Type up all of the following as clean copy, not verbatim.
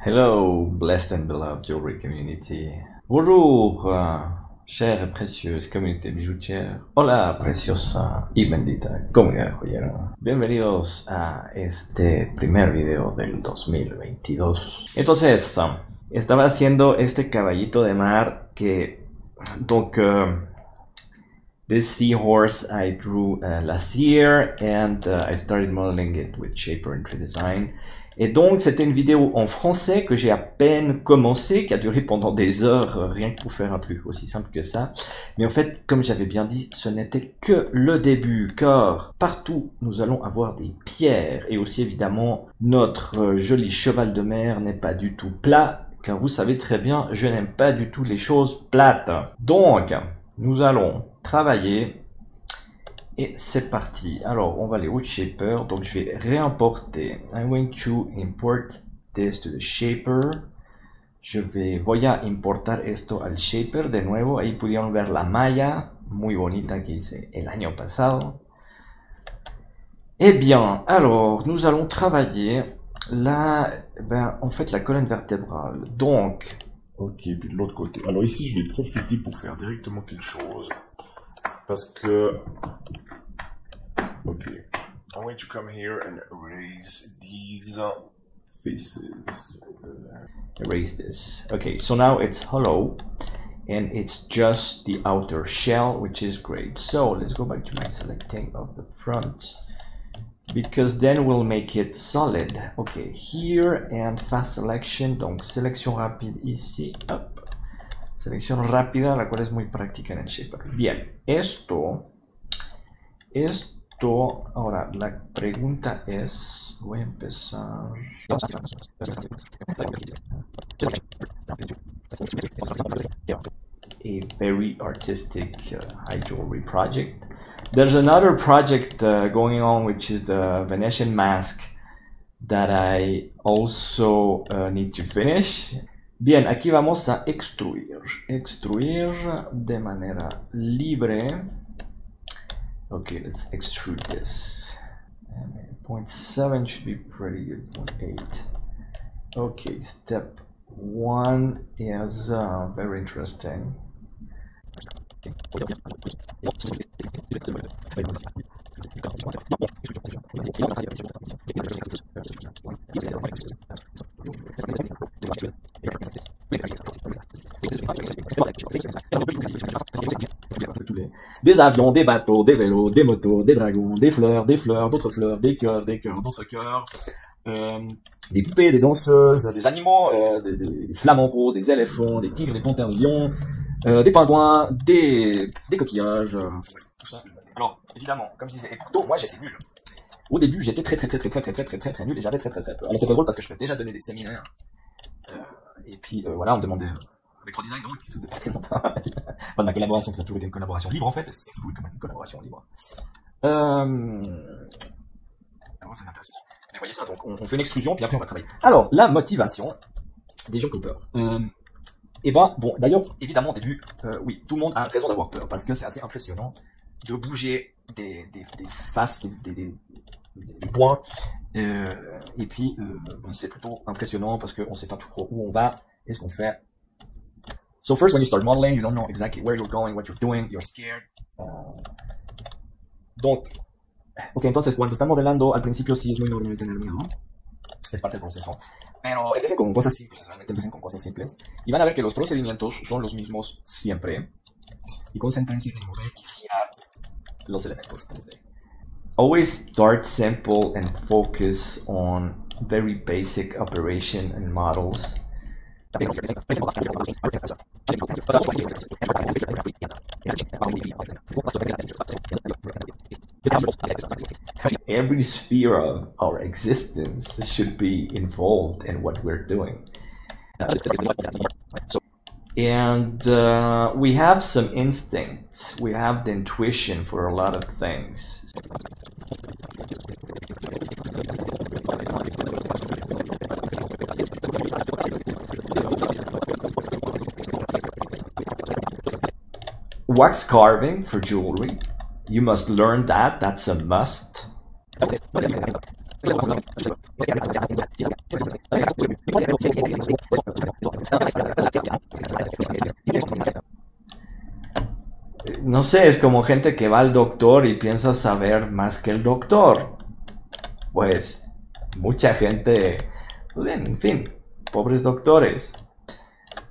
Hello, blessed and beloved jewelry community. Bonjour, chère et précieuse communauté bijoutière. Hola, preciosa y bendita comunidad joyera. Bienvenidos a este primer video del 2022. Entonces, estaba haciendo este caballito de mar que, donc, this seahorse I drew last year and I started modeling it with Shaper and Tree Design. Et donc, c'était une vidéo en français que j'ai à peine commencé, qui a duré pendant des heures, rien que pour faire un truc aussi simple que ça. Mais en fait, comme j'avais bien dit, ce n'était que le début, car partout, nous allons avoir des pierres. Et aussi, évidemment, notre joli cheval de mer n'est pas du tout plat, car vous savez très bien, je n'aime pas du tout les choses plates. Donc, nous allons travailler. Et c'est parti. Alors, on va aller au Shaper. Donc, je vais réimporter. I'm going to import this to the Shaper. Voy a importar esto al Shaper de nuevo. Ahí pudieron ver la malla muy bonita que hice el año pasado. Eh bien, alors, nous allons travailler en fait, la colonne vertébrale. Donc, ok, puis de l'autre côté. Alors ici, je vais profiter pour faire directement quelque chose. Parce que... Okay, I'm going to come here and erase these faces. Erase this. Okay, so now it's hollow and it's just the outer shell, which is great. So let's go back to my selecting of the front, because then we'll make it solid. Okay, here and fast selection, donc sélection rapide ici, hop. Selección rápida, la cual es muy práctica en el Shaper. Bien, esto, ahora la pregunta es, voy a empezar. A very artistic high jewelry project. There's another project going on, which is the Venetian mask that I also need to finish. Bien, aquí vamos a extruir de manera libre. Okay, let's extrude this. 0.7 should be pretty good. 0.8. Okay, step 1 is very interesting. Des avions, des bateaux, des vélos, des motos, des dragons, des fleurs, d'autres fleurs, des cœurs, d'autres cœurs, des poupées, des danseuses, des animaux, des flamants roses, des éléphants, des tigres, des panthères, des lions, des pingouins, des coquillages, tout ça. Alors, évidemment, comme je disais, et plutôt, moi j'étais nul. Au début, j'étais très nul et j'avais très peur. Alors c'était drôle parce que je peux déjà donner des séminaires. Et puis voilà, on me demandait Electrodesign, donc ça faisait pas très longtemps. Enfin, ma collaboration, ça a toujours été une collaboration libre en fait, c'est toujours comme une collaboration libre. Alors ça m'intéresse. Mais voyez ça, donc on fait une extrusion, puis après on va travailler. Alors, la motivation des gens qui ont peur. Et ben, bon, d'ailleurs, évidemment, au début, oui, tout le monde a raison d'avoir peur, parce que c'est assez impressionnant de bouger des faces, des points, et puis c'est plutôt impressionnant parce qu'on ne sait pas trop où on va et ce qu'on fait. So first, when you start modeling, you don't know exactly where you're going, what you're doing, you're scared. Donc, ok, entonces cuando están modelando, al principio sí es muy normal tener miedo, ¿no? Es parte del proceso. Pero empiecen con cosas simples, realmente empiecen con cosas simples. Y van a ver que los procedimientos son los mismos siempre. Y concéntrense en mover y girar los elementos 3D. Always start simple and focus on very basic operation and models. Every sphere of our existence should be involved in what we're doing. And we have some instinct, we have the intuition for a lot of things. Wax carving for jewelry, you must learn that, that's a must. No sé, es como gente que va al doctor y piensa saber más que el doctor. Pues mucha gente, pues bien, en fin, pobres doctores.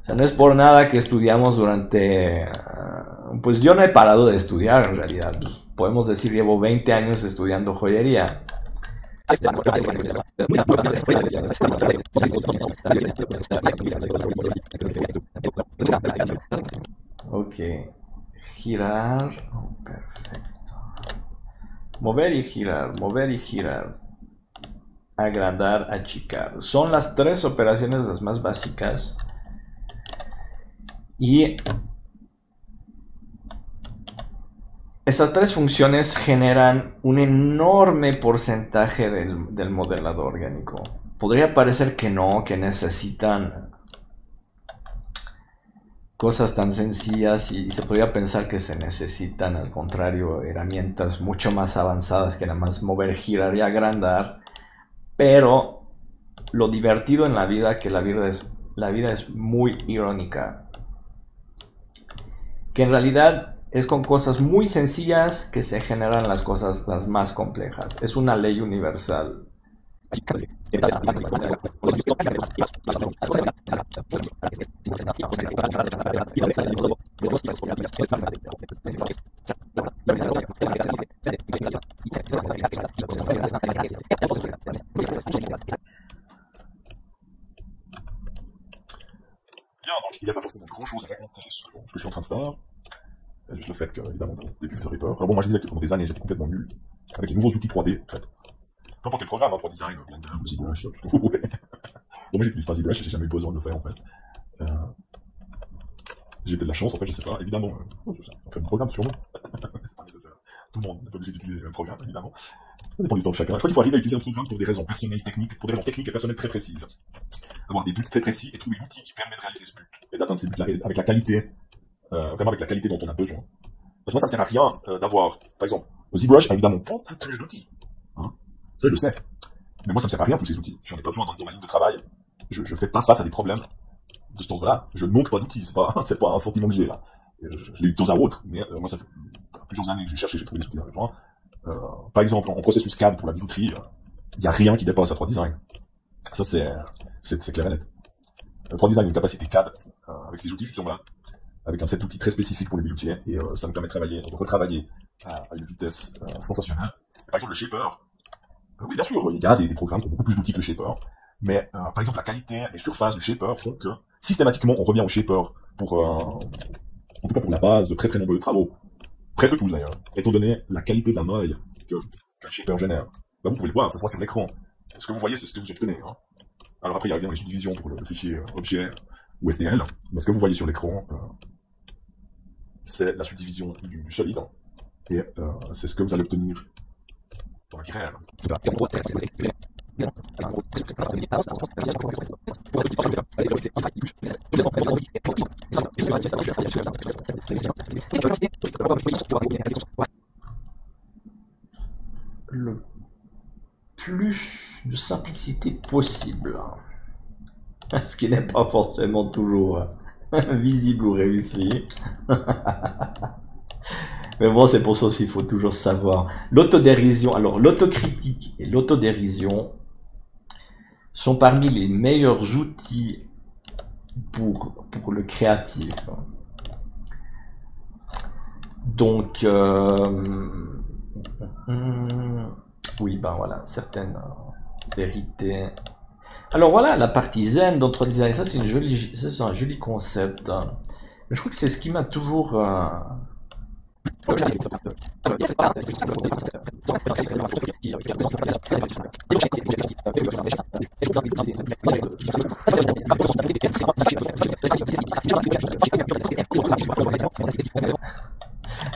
O sea, no es por nada que estudiamos durante... pues yo no he parado de estudiar en realidad. Podemos decir, llevo 20 años estudiando joyería. Ok. Girar. Oh, perfecto. Mover y girar, mover y girar. Agrandar, achicar. Son las tres operaciones las más básicas. Y esas tres funciones generan un enorme porcentaje del modelado orgánico. Podría parecer que no, que necesitan cosas tan sencillas y se podría pensar que se necesitan, al contrario, herramientas mucho más avanzadas que nada más mover, girar y agrandar. Pero lo divertido en la vida, que la vida es muy irónica, que en realidad es con cosas muy sencillas que se generan las cosas las más complejas. Es una ley universal. Bien, donc il n'y a pas forcément grand chose à raconter sur ce que je suis en train de faire. Juste le fait que, évidemment, dans le début de Reaper. Alors bon, moi je disais que pendant des années j'étais complètement nul avec les nouveaux outils 3D, en fait. Peu importe quel programme, hein, 3Design, Blender, ZBrush, tout ce que vous voulez. Bon, moi j'utilise pas ZBrush, j'ai jamais eu besoin de le faire en fait. J'ai peut-être de la chance, en fait, je sais pas, évidemment. On fait un programme sur nous. C'est pas nécessaire. Tout le monde n'est pas obligé d'utiliser le même programme, évidemment. Ça dépend du temps de chacun. Je crois qu'il faut arriver à utiliser un programme pour des raisons personnelles, techniques, pour des raisons techniques et personnelles très précises. Avoir des buts très précis et trouver l'outil qui permet de réaliser ce but. Et d'atteindre ces buts-là avec la qualité, vraiment avec la qualité dont on a besoin. Parce que moi, ça ne sert à rien d'avoir, par exemple, ZBrush a évidemment beaucoup plus d'outils. Hein, ça, je le sais. Mais moi, ça ne me sert à rien tous ces outils. J'en ai pas besoin dans ma ligne de travail. Je ne fais pas face à des problèmes de cet ordre-là. Je ne manque pas d'outils. C'est pas un sentiment que j'ai là. Je l'ai eu de temps à autre, mais moi, ça fait plusieurs années que j'ai cherché, j'ai trouvé des outils avec moi. Par exemple, en processus CAD pour la bijouterie, il n'y a rien qui dépasse à 3Design. Ça, c'est clair et net. 3Design a une capacité CAD avec ces outils justement là, avec un set d'outils très spécifique pour les bijoutiers, et ça me permet de retravailler à une vitesse sensationnelle. Et par exemple, le Shaper, oui, bien sûr, il y a des programmes qui ont beaucoup plus d'outils que le Shaper, mais par exemple, la qualité des surfaces du Shaper font que systématiquement, on revient au Shaper pour, en tout cas pour la base de très très nombreux travaux. Presque tous d'ailleurs. Étant donné la qualité d'un œil qu'un Shaper génère. Là, vous pouvez le voir, ça se voit sur l'écran. Ce que vous voyez, c'est ce que vous obtenez. Hein. Alors après, il y a bien les subdivisions pour le fichier objet ou STL. Mais ce que vous voyez sur l'écran, c'est la subdivision du solide. Et c'est ce que vous allez obtenir dans la vie réelle. Le plus de simplicité possible. Ce qui n'est pas forcément toujours visible ou réussi. Mais bon, c'est pour ça aussi, il faut toujours savoir. L'autodérision, alors l'autocritique et l'autodérision sont parmi les meilleurs outils pour le créatif. Donc, oui, ben voilà, certaines vérités. Alors voilà, la partie zen dans 3Design, ça c'est un joli concept. Mais je crois que c'est ce qui m'a toujours...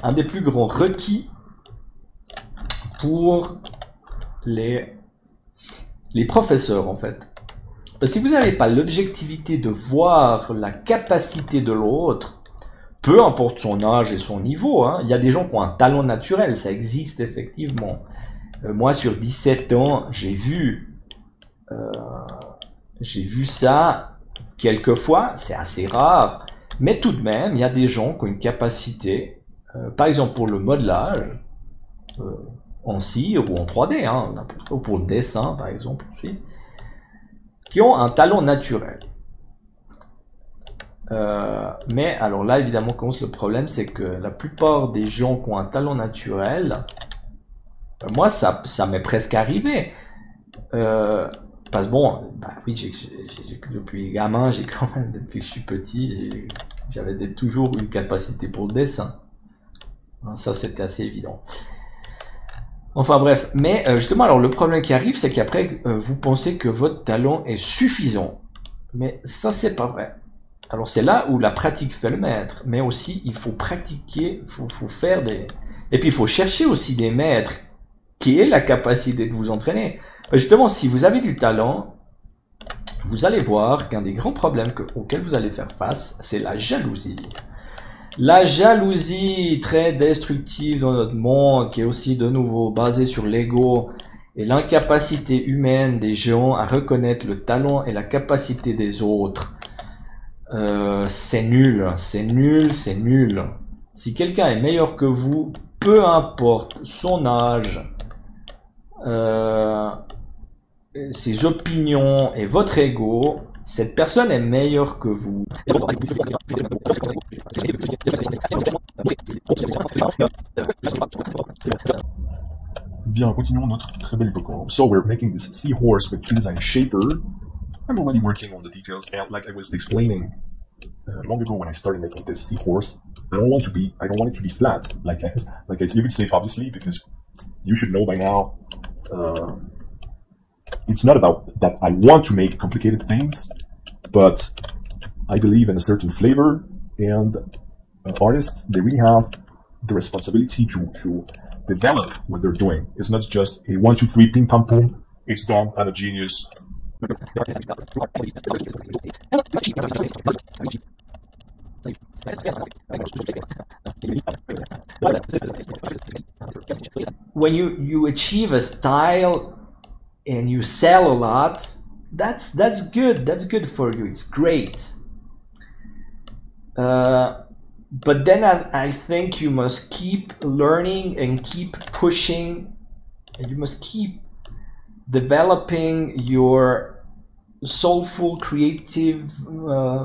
un des plus grands requis pour les professeurs en fait. Parce que si vous n'avez pas l'objectivité de voir la capacité de l'autre, peu importe son âge et son niveau, hein, il y a des gens qui ont un talent naturel, ça existe effectivement. Moi sur 17 ans, j'ai vu ça quelquefois, c'est assez rare, mais tout de même, il y a des gens qui ont une capacité, par exemple pour le modelage, en cire ou en 3D, hein, ou pour le dessin par exemple aussi, qui ont un talent naturel. Mais alors là évidemment commence le problème, c'est que la plupart des gens qui ont un talent naturel, moi ça m'est presque arrivé, parce que bon, bah oui, depuis gamin, j'ai quand même, depuis que je suis petit, j'avais toujours une capacité pour le dessin, ça c'était assez évident. Enfin bref, mais justement, alors le problème qui arrive, c'est qu'après, vous pensez que votre talent est suffisant. Mais ça, c'est pas vrai. Alors c'est là où la pratique fait le maître. Mais aussi, il faut pratiquer, faut faire des... Et puis, il faut chercher aussi des maîtres qui aient la capacité de vous entraîner. Justement, si vous avez du talent, vous allez voir qu'un des grands problèmes auxquels vous allez faire face, c'est la jalousie. La jalousie très destructive dans notre monde, qui est aussi de nouveau basée sur l'ego et l'incapacité humaine des gens à reconnaître le talent et la capacité des autres. C'est nul, c'est nul, c'est nul. Si quelqu'un est meilleur que vous, peu importe son âge, ses opinions et votre ego, cette personne est meilleure que vous. Bien, continuons notre très belle hypochondre. So we're making this seahorse with tree design shaper. I'm already working on the details, and like I was explaining long ago when I started making this seahorse, I don't want it to be flat, like I would say, obviously, because you should know by now. It's not about that I want to make complicated things, but I believe in a certain flavor, and artists, they really have the responsibility to develop what they're doing. It's not just a 1, 2, 3, ping, pong, boom, it's done, I'm a genius. When you achieve a style and you sell a lot, that's good. That's good for you. It's great. But then I think you must keep learning and keep pushing, and you must keep developing your soulful, creative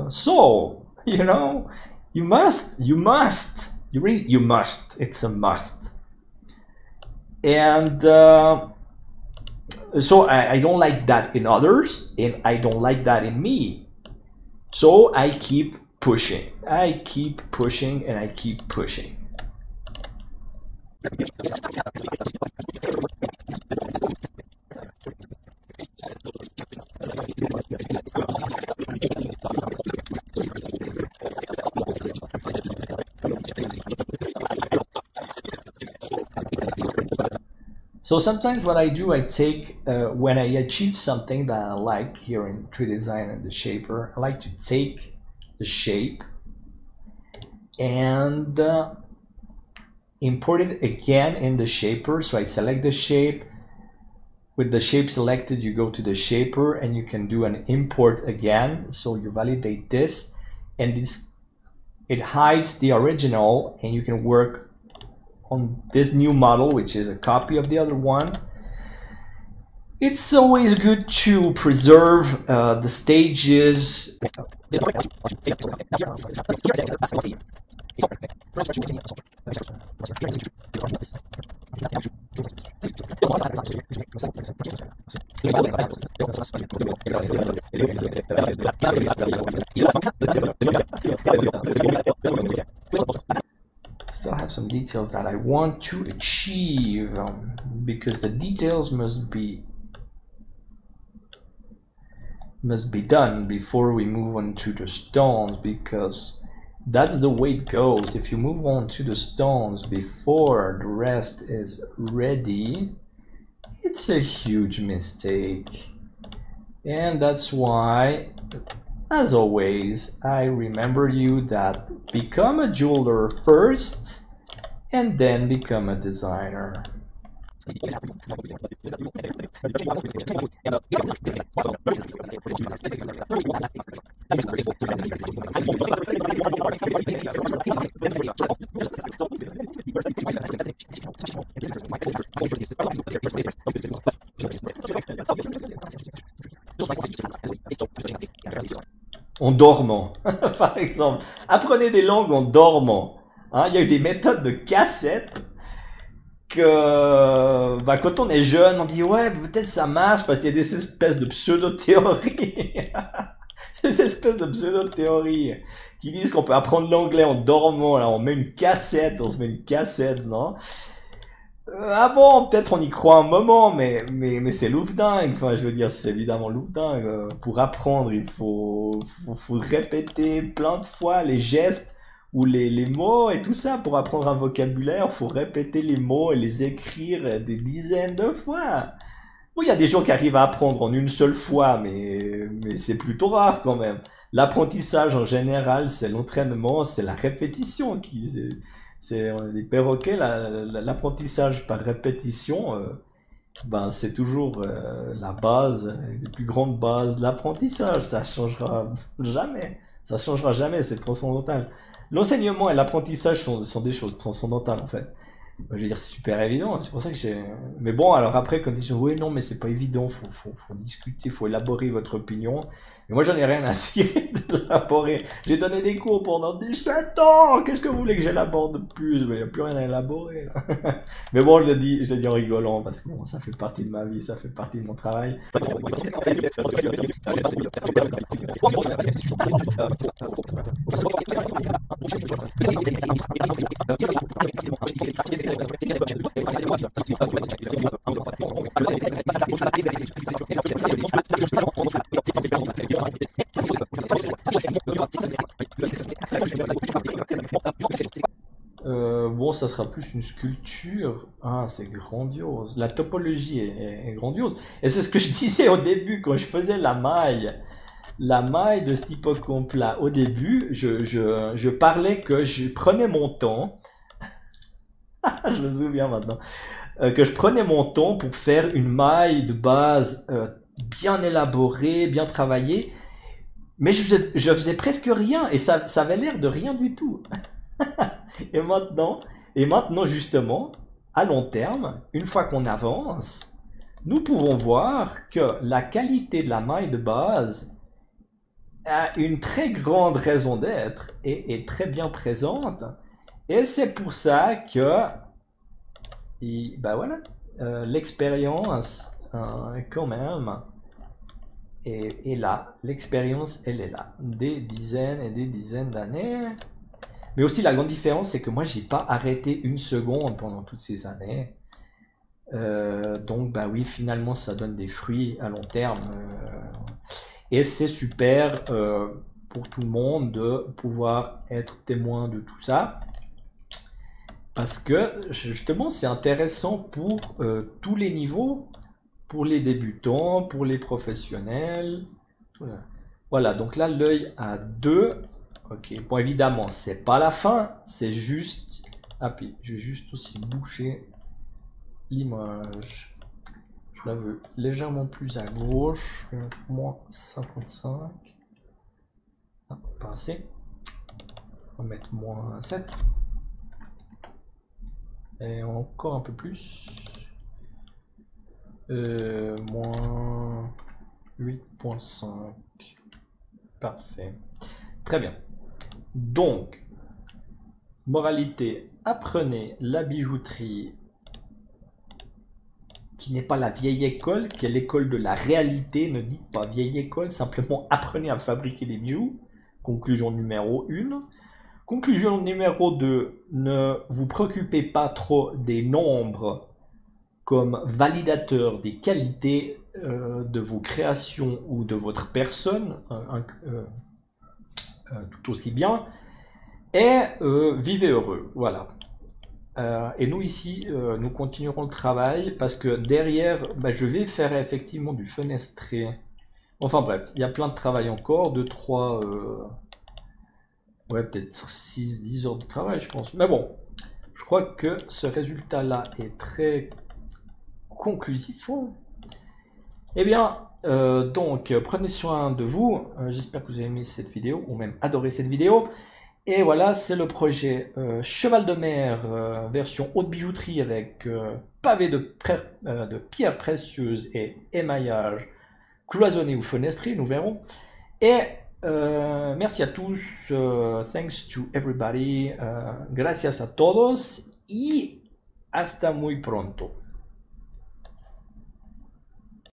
soul. You know, you must. You must. It's a must. And so I don't like that in others, and I don't like that in me. So I keep pushing. I keep pushing, and I keep pushing. So sometimes what I do, I take, when I achieve something that I like here in tree design and the shaper, I like to take the shape and import it again in the shaper. So I select the shape. With the shape selected, you go to the shaper and you can do an import again. So you validate this, and it hides the original, and you can work on this new model, which is a copy of the other one. It's always good to preserve the stages. Still have some details that I want to achieve, because the details must be done before we move on to the stones, because that's the way it goes. If you move on to the stones before the rest is ready, it's a huge mistake. And that's why, as always, I remember you that become a jeweler first and then become a designer. En dormant, par exemple. Apprenez des langues en dormant. Hein, il y a eu des méthodes de cassette que quand on est jeune, on dit ouais, peut-être ça marche parce qu'il y a des espèces de pseudo-théories. Des espèces de pseudo-théories qui disent qu'on peut apprendre l'anglais en dormant. Là, on se met une cassette, non? Ah bon, peut-être on y croit un moment, mais c'est lourdingue. Enfin, je veux dire, c'est évidemment lourdingue. Pour apprendre, il faut répéter plein de fois les gestes ou les mots et tout ça. Pour apprendre un vocabulaire, il faut répéter les mots et les écrire des dizaines de fois. Bon, il y a des gens qui arrivent à apprendre en une seule fois, mais c'est plutôt rare quand même. L'apprentissage en général, c'est l'entraînement, c'est la répétition c'est les perroquets, l'apprentissage par répétition, c'est toujours la base, les plus grandes bases de l'apprentissage. Ça changera jamais. Ça changera jamais, c'est transcendantal. L'enseignement et l'apprentissage sont des choses transcendantales en fait. Je veux dire, c'est super évident, c'est pour ça que j'ai... Mais bon, alors après, quand ils disent, oui, non, mais c'est pas évident, faut discuter, faut élaborer votre opinion. Mais moi, j'en ai rien à cirer de l'élaborer. J'ai donné des cours pendant 17 ans. Qu'est-ce que vous voulez que j'élabore de plus? Il n'y a plus rien à élaborer, là. Mais bon, je le dis en rigolant, parce que bon, ça fait partie de ma vie, ça fait partie de mon travail. Bon, ça sera plus une sculpture. Ah, c'est grandiose. La topologie est grandiose. Et c'est ce que je disais au début quand je faisais la maille. La maille de cet hippocampe-là, au début, je parlais que je prenais mon temps. Je me souviens maintenant. Que je prenais mon temps pour faire une maille de base bien élaborée, bien travaillée. Mais je faisais presque rien et ça avait l'air de rien du tout. Et maintenant justement, à long terme, une fois qu'on avance, nous pouvons voir que la qualité de la maille de base a une très grande raison d'être et est très bien présente. Et c'est pour ça que, voilà, l'expérience quand même est là. L'expérience, elle est là. Des dizaines et des dizaines d'années. Mais aussi la grande différence, c'est que moi, j'ai pas arrêté une seconde pendant toutes ces années. Donc, oui, finalement, ça donne des fruits à long terme. Et c'est super pour tout le monde de pouvoir être témoin de tout ça. Parce que, justement, c'est intéressant pour tous les niveaux. Pour les débutants, pour les professionnels. Voilà, donc là, l'œil a 2. Ok, bon évidemment, c'est pas la fin, c'est juste... Ah puis, je vais juste aussi boucher l'image. Je la veux légèrement plus à gauche, moins 55. Ah, pas assez. On va mettre moins 7. Et encore un peu plus. Moins 8.5. Parfait. Très bien. Donc, moralité, apprenez la bijouterie qui n'est pas la vieille école, qui est l'école de la réalité. Ne dites pas vieille école, simplement apprenez à fabriquer des bijoux. Conclusion numéro 1. Conclusion numéro 2, ne vous préoccupez pas trop des nombres comme validateur des qualités de vos créations ou de votre personne, tout aussi bien, et vivez heureux, voilà. Et nous ici, nous continuerons le travail, parce que derrière, je vais faire effectivement du fenestré. Enfin bref, il y a plein de travail encore, 2, 3, ouais peut-être 6, 10 heures de travail je pense. Mais bon, je crois que ce résultat-là est très conclusif. Eh bien, donc, prenez soin de vous. J'espère que vous avez aimé cette vidéo, ou même adoré cette vidéo. Et voilà, c'est le projet Cheval de mer, version haute bijouterie avec pavé de pierres précieuses et émaillage cloisonné ou fenestré, nous verrons. Et merci à tous, thanks to everybody, gracias a todos y hasta muy pronto.